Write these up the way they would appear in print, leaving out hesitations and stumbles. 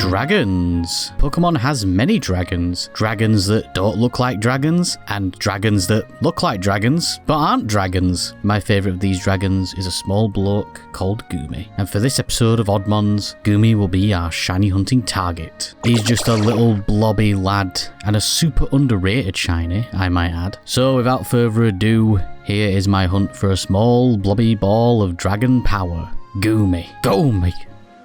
Dragons. Pokemon has many dragons. Dragons that don't look like dragons, and dragons that look like dragons, but aren't dragons. My favourite of these dragons is a small bloke called Goomy. And for this episode of Horde Mod, Goomy will be our shiny hunting target. He's just a little blobby lad, and a super underrated shiny, I might add. So without further ado, here is my hunt for a small blobby ball of dragon power. Goomy. Goomy.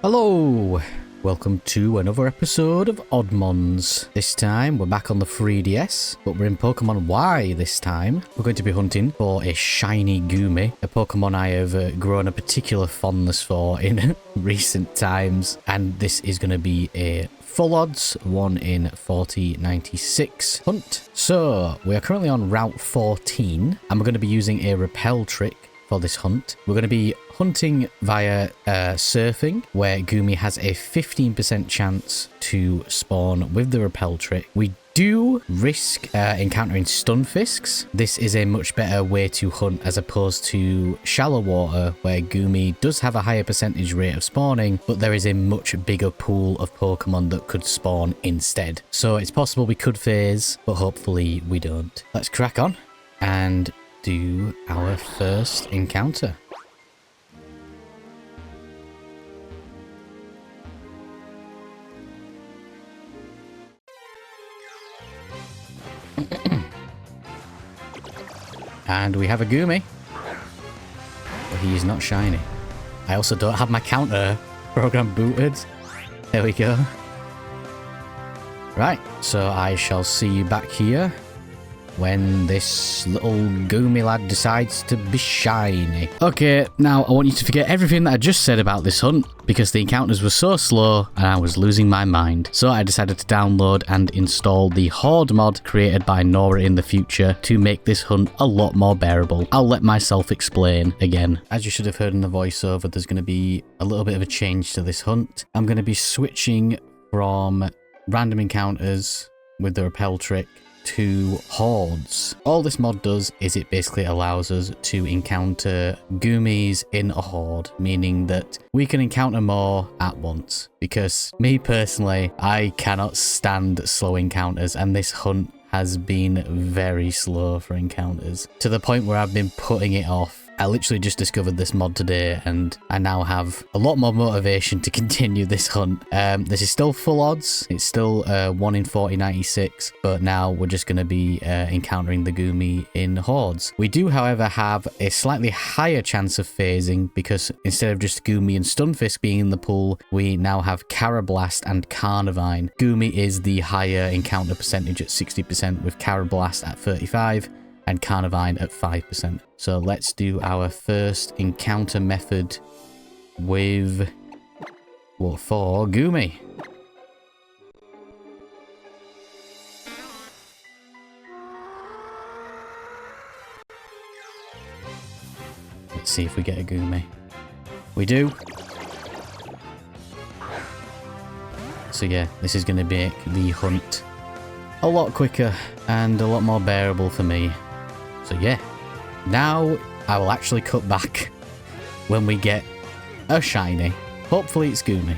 Hello. Welcome to another episode of Horde Mod. This time we're back on the 3DS, but we're in Pokemon Y this time. We're going to be hunting for a shiny Goomy, a Pokemon I have grown a particular fondness for in recent times, and this is going to be a full odds 1 in 4096 hunt. So we are currently on Route 14, and we're going to be using a repel trick for this hunt. We're going to be hunting via surfing, where Goomy has a 15% chance to spawn with the repel trick. We do risk encountering Stunfisks. This is a much better way to hunt as opposed to shallow water, where Goomy does have a higher percentage rate of spawning, but there is a much bigger pool of Pokemon that could spawn instead. So it's possible we could phase, but hopefully we don't. Let's crack on and do our first encounter. And we have a Goomy, but he is not shiny. I also don't have my counter program booted. There we go. Right, so I shall see you back here when this little Goomy lad decides to be shiny. Okay, now I want you to forget everything that I just said about this hunt, because the encounters were so slow and I was losing my mind. So I decided to download and install the Horde Mod created by Nora in the future to make this hunt a lot more bearable. I'll let myself explain again. As you should have heard in the voiceover, there's going to be a little bit of a change to this hunt. I'm going to be switching from random encounters with the repel trick to hordes. All this mod does is it basically allows us to encounter Goomies in a horde, meaning that we can encounter more at once. Because me personally, I cannot stand slow encounters, and this hunt has been very slow for encounters, to the point where I've been putting it off. I literally just discovered this mod today, and I now have a lot more motivation to continue this hunt. This is still full odds. It's still 1 in 4096, but now we're just going to be encountering the Goomy in hordes. We do, however, have a slightly higher chance of phasing, because instead of just Goomy and Stunfisk being in the pool, we now have Carablast and Carnivine. Goomy is the higher encounter percentage at 60%, with Carablast at 35%. And Carnivine at 5%. So let's do our first encounter method with for Goomy. Let's see if we get a Goomy. We do. So yeah, this is going to make the hunt a lot quicker and a lot more bearable for me. So yeah, now I will actually cut back when we get a shiny. Hopefully it's Goomy.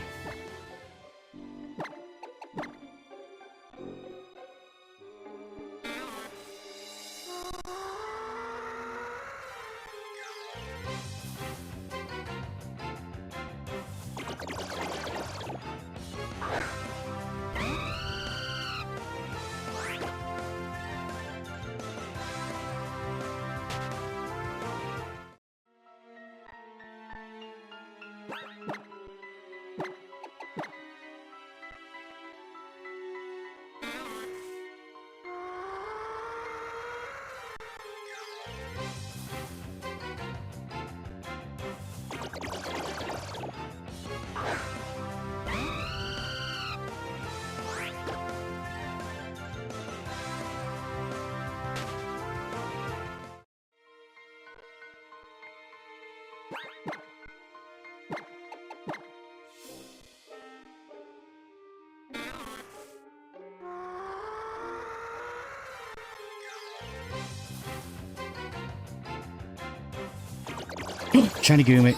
Shiny Goomy.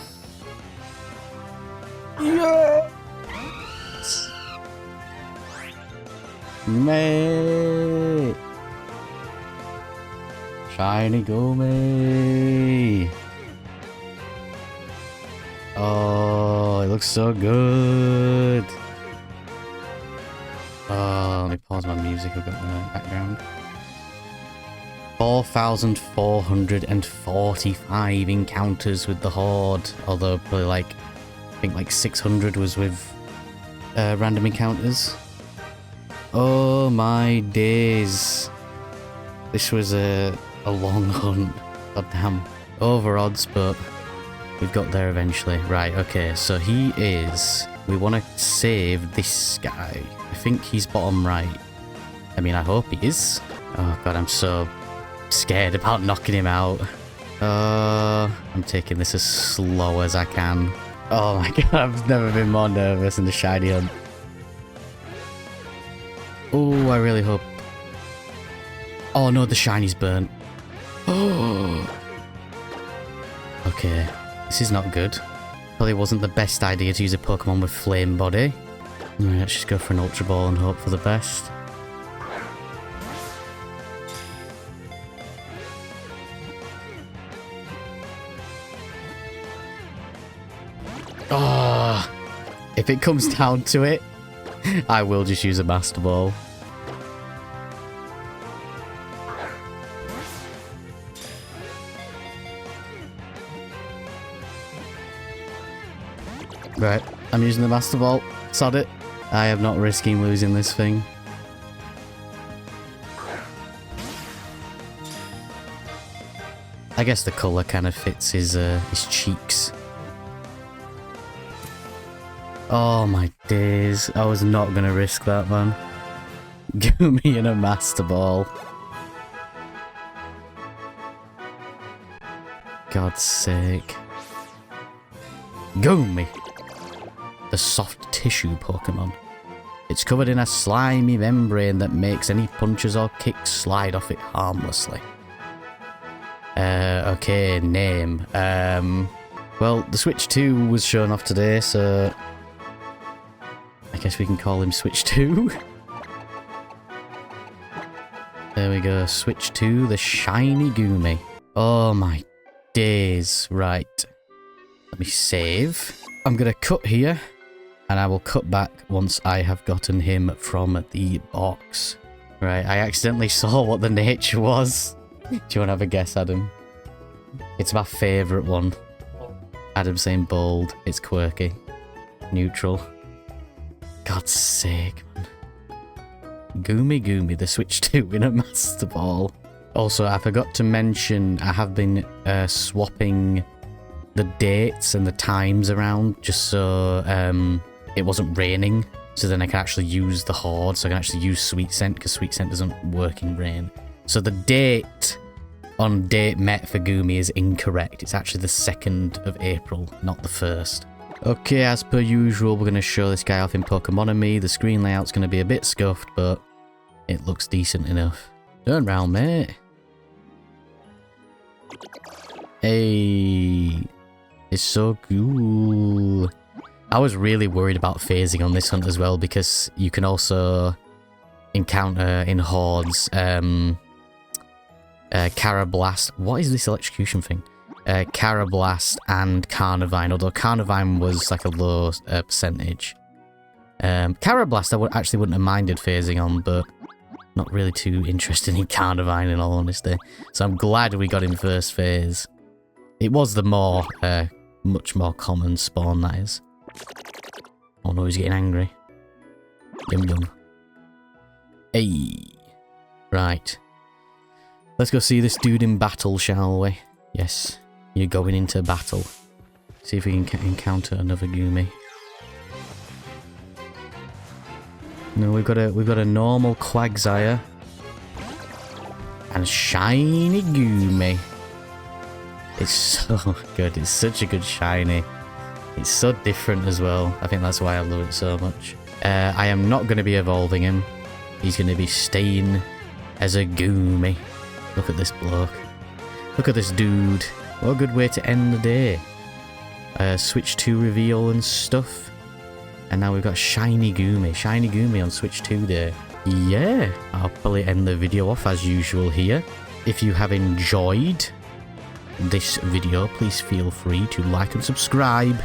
Yes! Mate! Shiny Goomy! Oh, it looks so good! Oh, let me pause my music, I've got the background. 4,445 encounters with the Horde, although probably like, I think like 600 was with random encounters. Oh my days. This was a long hunt. God damn. Over odds, but we've got there eventually. Right, okay, so he is... We want to save this guy. I think he's bottom right. I mean, I hope he is. Oh god, I'm so scared about knocking him out. I'm taking this as slow as I can. Oh my god, I've never been more nervous in the shiny hunt. Oh, I really hope... Oh no, the shiny's burnt. Oh. Okay, this is not good. Probably wasn't the best idea to use a Pokemon with flame body. Right, let's just go for an Ultra Ball and hope for the best. Oh, if it comes down to it, I will just use a Master Ball. Right, I'm using the Master Ball. Sod it. I am not risking losing this thing. I guess the colour kind of fits his cheeks. Oh my days, I was not going to risk that, man. Goomy and a Master Ball. God's sake. Goomy! The soft tissue Pokemon. It's covered in a slimy membrane that makes any punches or kicks slide off it harmlessly. Okay, name. Well, the Switch 2 was shown off today, so... I guess we can call him Switch 2. There we go, Switch 2, the shiny Goomy. Oh my days. Right. Let me save. I'm gonna cut here, and I will cut back once I have gotten him from the box. Right, I accidentally saw what the nature was. Do you want to have a guess, Adam? It's my favourite one. Adam's saying bold. It's quirky. Neutral. God's sake, man. Goomy, the Switch 2 in a Master Ball. Also, I forgot to mention, I have been swapping the dates and the times around just so it wasn't raining. So then I can actually use the Horde, so I can actually use Sweet Scent, because Sweet Scent doesn't work in rain. So the date on date met for Goomy is incorrect. It's actually the 2nd of April, not the 1st. Okay, as per usual, we're going to show this guy off in Pokemonomy. The screen layout's going to be a bit scuffed, but it looks decent enough. Turn round, mate. Hey, it's so cool. I was really worried about phasing on this hunt as well, because you can also encounter in hordes Carablast. What is this electrocution thing? Carablast and Carnivine, although Carnivine was like a low percentage. Carablast I actually wouldn't have minded phasing on, but not really too interested in Carnivine in all honesty. So I'm glad we got him first phase. It was the more, much more common spawn, that is. Oh no, he's getting angry. Yum yum. Hey. Right. Let's go see this dude in battle, shall we? Yes. You're going into battle. See if we can encounter another Goomy. No, we've got a normal Quagsire. And a shiny Goomy. It's so good. It's such a good shiny. It's so different as well. I think that's why I love it so much. I am not going to be evolving him. He's going to be staying as a Goomy. Look at this bloke. Look at this dude. What a good way to end the day. Switch 2 reveal and stuff. And now we've got Shiny Goomy. Shiny Goomy on Switch 2 day. yeah, I'll probably end the video off as usual here. If you have enjoyed this video, please feel free to like and subscribe.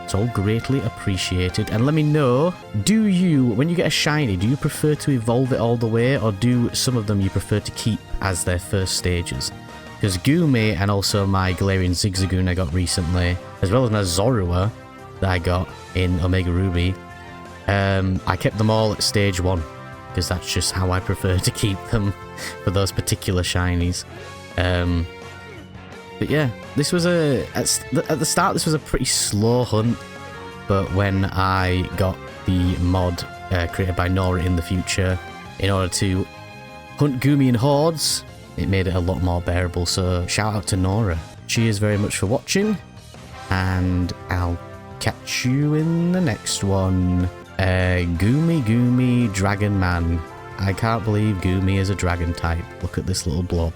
It's all greatly appreciated. And let me know, do you, when you get a shiny, do you prefer to evolve it all the way, or do some of them you prefer to keep as their first stages? Because Goomy and also my Galarian Zigzagoon I got recently, as well as my Zorua that I got in Omega Ruby, I kept them all at stage 1, because that's just how I prefer to keep them for those particular shinies. But yeah, this was at the start this was a pretty slow hunt, but when I got the mod created by Nora in the future in order to hunt Goomy and hordes, it made it a lot more bearable, so shout out to Nora. Cheers very much for watching, and I'll catch you in the next one. Goomy Dragon Man. I can't believe Goomy is a dragon type. Look at this little blob.